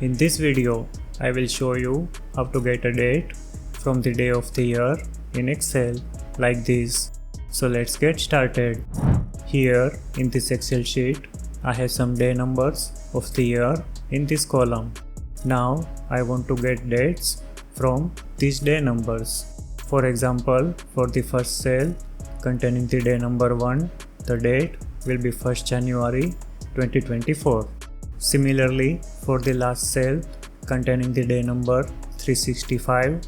In this video, I will show you how to get a date from the day of the year in Excel like this. So let's get started. Here in this Excel sheet, I have some day numbers of the year in this column. Now I want to get dates from these day numbers. For example, for the first cell containing the day number 1, the date will be 1st January 2024. Similarly, for the last cell containing the day number 365,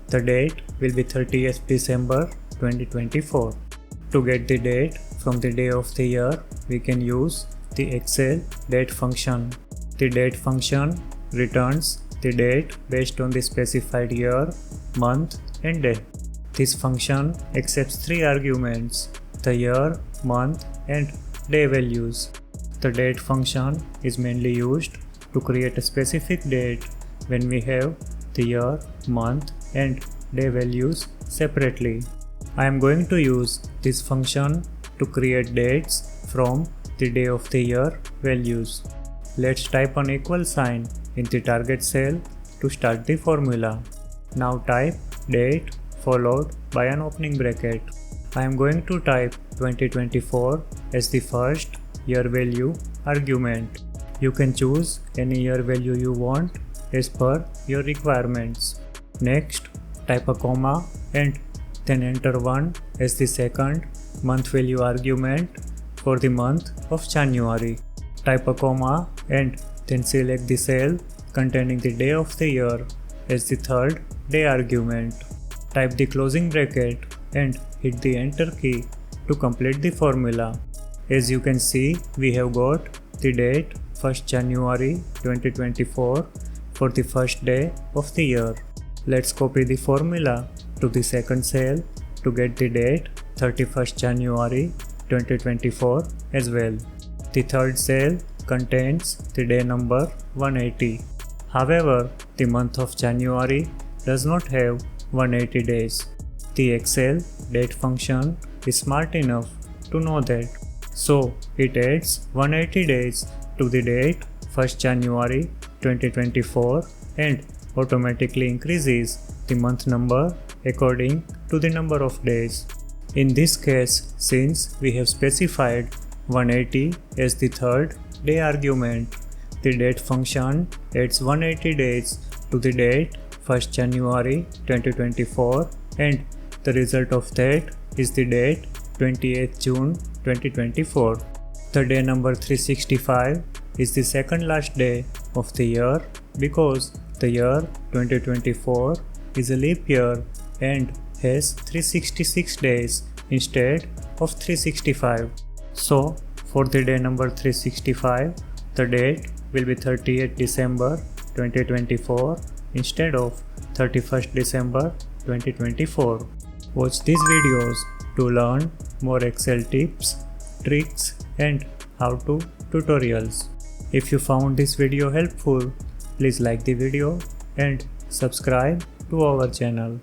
the date will be 30th December 2024. To get the date from the day of the year, we can use the Excel date function. The date function returns the date based on the specified year, month, and day. This function accepts 3 arguments: the year, month, and day values. The date function is mainly used to create a specific date when we have the year, month, and day values separately. I am going to use this function to create dates from the day of the year values. Let's type an equal sign in the target cell to start the formula. Now type date followed by an opening bracket. I am going to type 2024 as the first year value argument. You can choose any year value you want as per your requirements. Next, type a comma and then enter 1 as the second month value argument for the month of January. Type a comma and then select the cell containing the day of the year as the third day argument. Type the closing bracket and hit the enter key to complete the formula. As you can see, we have got the date 1st January 2024 for the first day of the year. Let's copy the formula to the second cell to get the date 31st January 2024 as well. The third cell contains the day number 180. However, the month of January does not have 180 days. The Excel date function is smart enough to know that. So it adds 180 days to the date 1st January 2024 and automatically increases the month number according to the number of days. In this case, since we have specified 180 as the third day argument, the date function adds 180 days to the date 1st January 2024 and the result of that is the date 28th June 2024. The day number 365 is the second last day of the year because the year 2024 is a leap year and has 366 days instead of 365. So, for the day number 365, the date will be 30th December 2024 instead of 31st December 2024. Watch these videos to learn more Excel tips, tricks, and how-to tutorials. If you found this video helpful, please like the video and subscribe to our channel.